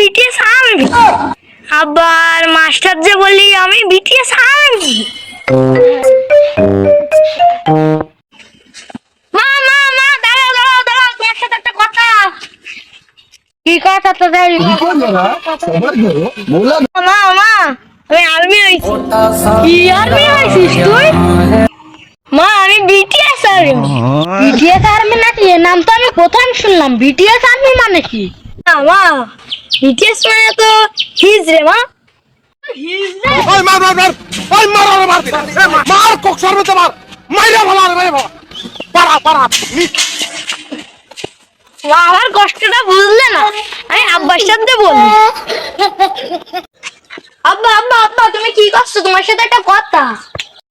BTS army. আবার master যে বলি আমি বিটিএস আর্মি। মা মা মা দাঁড়াও দাঁড়াও দাঁড়াও, তোমার সাথে একটা কথা। কি কথা তোদের? মা মা আমি আর্মি হয়েছি। কি আর্মি হয়েছিস তুই? মা আমি বিটিএস আর্মি। বিটিএস আর্মি নাকি? এর নাম তো আমি প্রথম শুনলাম। বিটিএস আর্মি মানে কি? মা বিটিএস মানে তো হিজ রে মা। হিজ রে? ওই মার মার মার, ওই মার মার মার, মার কক সর্বতে মার, মাইরা ভালো মাইরা ভালো, পারা পারা। মা আমার কষ্টটা বুঝলে না, আমি আব্বার সাথে বলি। আব্বা আব্বা আব্বা তুমি কি করছো? তোমার সাথে একটা কথা।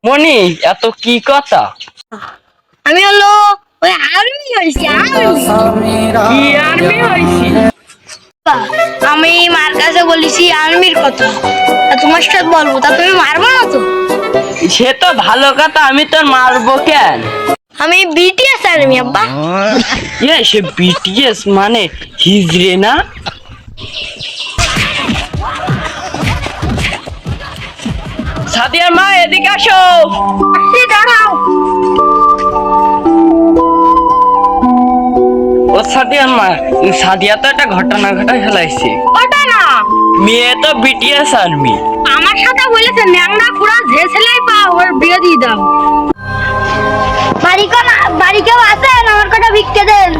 মনি, এত কি কথা? আমি হলো ওই আর্মি হয়েছি। কি আর্মি হয়েছি? আমি মার কাছে বলেছি আর্মির কথা, তা তোমার সাথে বলবো, তা তুমি মারবো না তো? সে তো ভালো কথা, আমি তোর মারবো কেন? আমি বিটিএস আর্মি আব্বা। সে বিটিএস মানে হিজড়ে না? সাদিয়ার মা এদিকে আসো। দাঁড়াও। ও সাদিয়ার মা, সাদিয়া তো একটা ঘটনা ঘটায় ফেলাইছে। ওটা না, মেয়ে তো বিটিএস আর্মি। আমার সাথে বলেছে ন্যাংরা পুরা যে ছেলেই পাও ওর বিয়ে দিয়ে দাও। বাড়ি কেউ আছেন? আমার কটা ভিক্ষে দেন।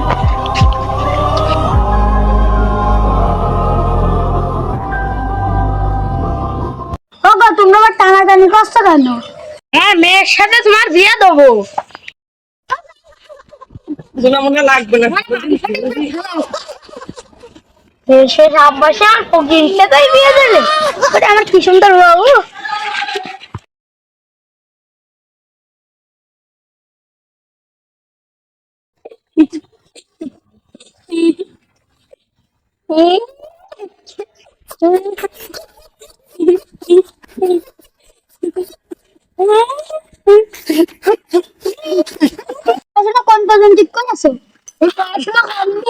ওগো তোমরা আবার টানাটানি করছো কেন? হ্যাঁ মেয়ের সাথে তোমার বিয়ে দেবো। মনে লাগবে না। শেষ আব্বাসে আমার ফকির সাথে বিয়ে দিলে, ওটা আমার কি সুন্দর বাবু। কোন পর্যন্ত ঠিক করেছো? পড়াশোনা করবি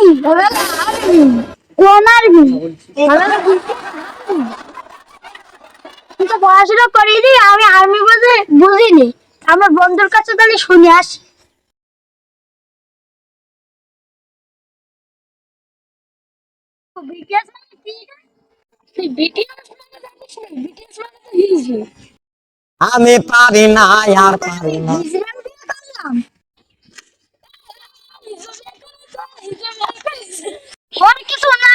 কিন্তু পড়াশোনা করিনি, আমি আর্মি বুঝিনি। আমার বন্ধুর কাছে তাহলে শুনে আসি। আমি পারি না, আর পারি না। কিছু না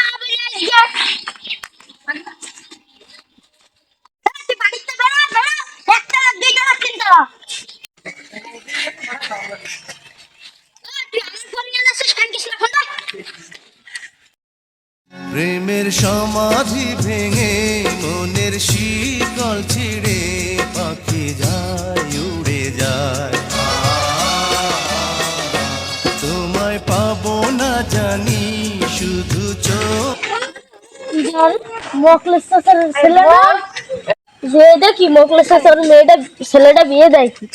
প্রেমের সমাধি ভেঙে মনের শিকল ছিঁড়ে পাখি যায় উড়ে যায়, তোমায় পাবো না জানি শুধু চোখ। যে দেখি মোকলেস মেয়েটা ছেলেটা বিয়ে দেয় কি?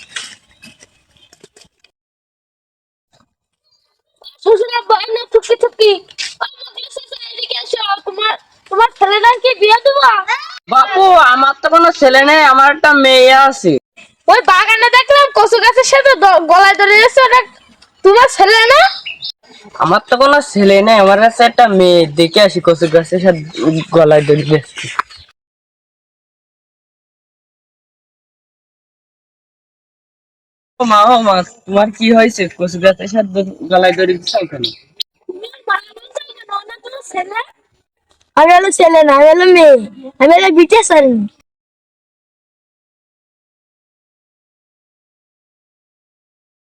চুপকি চুপকি তোমার ছেলেটাকে বিয়ে দেবো। বাপু, আমার তো কোনো ছেলে নেই, আমার একটা মেয়ে আছে। ওই বাগানে দেখলাম কচু গাছের সাথে গলায় ধরে যাচ্ছে, ওটা তোমার ছেলে না? আমার তো কোনো ছেলে নেই, আমার কাছে একটা মেয়ে। দেখে আসি কচু গাছের সাথে গলায় দড়ি বেঁচে। মা ও মা, তোমার কি হয়েছে? কচু গাছের সাথে গলায় দড়ি বিছাও কেন? আমি হলো ছেলে না, আমি হলো মেয়ে। আমি হলো বিটিএস আর্মি।